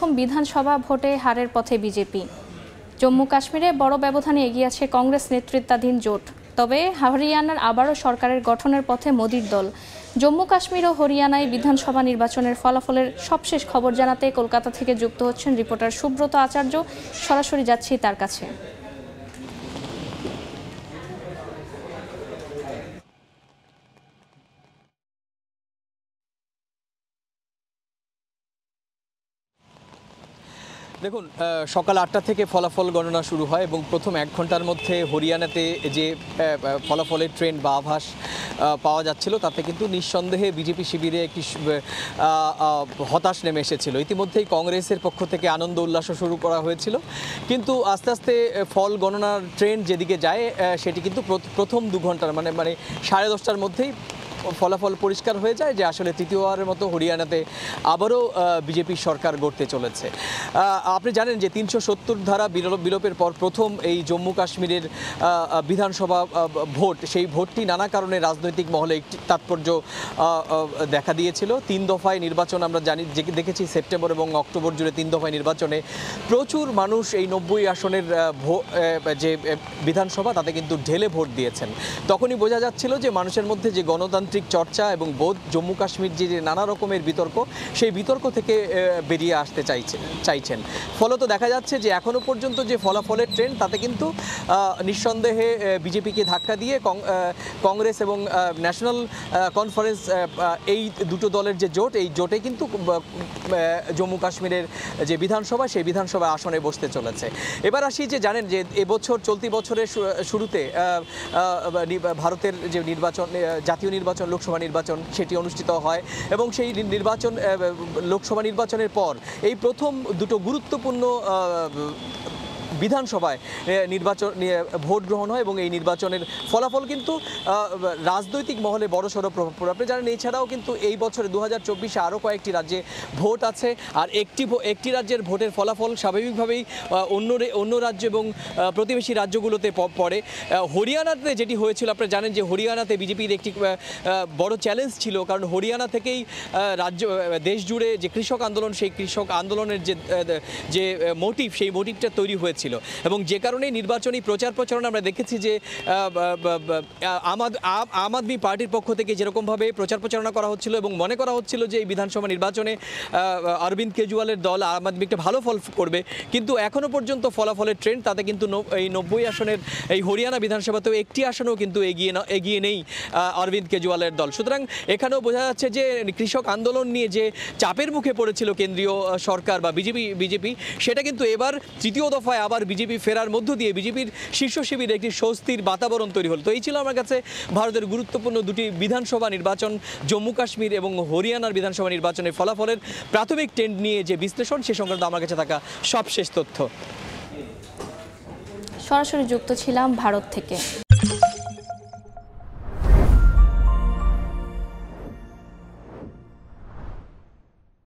প্রথম বিধানসভা ভোটে হারের পথে বিজেপি। জম্মু কাশ্মীরে বড় ব্যবধানে এগিয়ে আছে কংগ্রেস নেতৃত্বাধীন জোট। তবে হরিয়ানার আবারও সরকারের গঠনের পথে মোদির দল। জম্মু কাশ্মীর ও হরিয়ানায় বিধানসভা নির্বাচনের ফলাফলের সবশেষ খবর জানাতে কলকাতা থেকে যুক্ত হচ্ছেন রিপোর্টার সুব্রত আচার্য। সরাসরি যাচ্ছি তার কাছে। দেখুন, সকাল ৮টা থেকে ফলাফল গণনা শুরু হয় এবং প্রথম ১ ঘন্টার মধ্যে হরিয়ানাতে যে ফলাফলের ট্রেন্ড বা আভাস পাওয়া যাচ্ছিল তাতে কিন্তু নিঃসন্দেহে বিজেপি শিবিরে একটি হতাশ নেমে এসেছিল। ইতিমধ্যেই কংগ্রেসের পক্ষ থেকে আনন্দ উল্লাসও শুরু করা হয়েছিল, কিন্তু আস্তে আস্তে ফল গণনার ট্রেন্ড যেদিকে যায় সেটি কিন্তু প্রথম ২ ঘন্টার মানে 10:30টার মধ্যেই ফলাফল পরিষ্কার হয়ে যায় যে আসলে তৃতীয়বারের মতো হরিয়ানাতে আবারও বিজেপি সরকার গড়তে চলেছে। আপনি জানেন যে ৩৭০ ধারা বিলোপের পর প্রথম এই জম্মু কাশ্মীরের বিধানসভা ভোট, সেই ভোটটি নানা কারণে রাজনৈতিক মহলে একটি তাৎপর্য দেখা দিয়েছিল। ৩ দফায় নির্বাচন আমরা দেখেছি, সেপ্টেম্বর এবং অক্টোবর জুড়ে 3 দফায় নির্বাচনে প্রচুর মানুষ এই ৯০ আসনের যে বিধানসভা তাতে কিন্তু ঢেলে ভোট দিয়েছেন। তখনই বোঝা যাচ্ছিল যে মানুষের মধ্যে যে গণতান্ত্রিক চর্চা এবং বোধ, জম্মু কাশ্মীর যে নানা রকমের বিতর্ক, সেই বিতর্ক থেকে বেরিয়ে আসতে চাইছেন। ফলত দেখা যাচ্ছে যে এখনও পর্যন্ত যে ফলাফলের ট্রেন্ড তাতে কিন্তু নিঃসন্দেহে বিজেপিকে ধাক্কা দিয়ে কংগ্রেস এবং ন্যাশনাল কনফারেন্স, এই দুটো দলের যে জোট, এই জোটে কিন্তু জম্মু কাশ্মীরের যে বিধানসভা সেই বিধানসভা আসনে বসতে চলেছে। এবার আসি যে জানেন যে এবছর চলতি বছরের শুরুতে ভারতের যে নির্বাচন, জাতীয় নির্বাচন, লোকসভা নির্বাচন, সেটি অনুষ্ঠিত হয় এবং সেই নির্বাচন, লোকসভা নির্বাচনের পর এই প্রথম দুটো গুরুত্বপূর্ণ বিধানসভায় নির্বাচন ভোট গ্রহণ হয় এবং এই নির্বাচনের ফলাফল কিন্তু রাজনৈতিক মহলে বড়সড় প্রভাব পড়ে। আপনি জানেন এছাড়াও কিন্তু এই বছরে 2024-এ আরও কয়েকটি রাজ্যে ভোট আছে, আর একটি রাজ্যের ভোটের ফলাফল স্বাভাবিকভাবেই অন্য রাজ্য এবং প্রতিবেশী রাজ্যগুলোতে পড়ে। হরিয়ানাতে যেটি হয়েছিল, আপনি জানেন যে হরিয়ানাতে বিজেপির একটি বড় চ্যালেঞ্জ ছিল, কারণ হরিয়ানা থেকেই দেশ জুড়ে যে কৃষক আন্দোলন, সেই কৃষক আন্দোলনের যে মোটিভ, সেই মোটিভটা তৈরি হয়েছিল এবং যে কারণে নির্বাচনী প্রচারণা আমরা দেখেছি যে আম আদমি পার্টির পক্ষ থেকে যেরকমভাবে প্রচারণা করা হচ্ছিল এবং মনে করা হচ্ছিল যে এই বিধানসভা নির্বাচনে অরবিন্দ কেজরিওয়ালের দল আম আদমি একটা ভালো ফল করবে, কিন্তু এখনও পর্যন্ত ফলাফলের ট্রেন্ড তাতে কিন্তু এই ৯০ আসনের এই হরিয়ানা বিধানসভাতেও একটি আসনেও কিন্তু এগিয়ে নেই অরবিন্দ কেজরিওয়ালের দল। সুতরাং এখানেও বোঝা যাচ্ছে যে কৃষক আন্দোলন নিয়ে যে চাপের মুখে পড়েছিল কেন্দ্রীয় সরকার বা বিজেপি, সেটা কিন্তু এবার তৃতীয় দফায় আবার বিজেপি ফেরার মধ্য দিয়ে বিজেপির শীর্ষ শিবিরে একটি স্বস্তির বাতাবরণ তৈরি হল। তো এই ছিল আমার কাছে ভারতের গুরুত্বপূর্ণ দুটি বিধানসভা নির্বাচন, জম্মু কাশ্মীর এবং হরিয়ানার বিধানসভা নির্বাচনের ফলাফলের প্রাথমিক ট্রেন্ড নিয়ে যে বিশ্লেষণ, সে সংক্রান্ত আমার কাছে থাকা সবশেষ তথ্য। সরাসরি যুক্ত ছিলাম ভারত থেকে।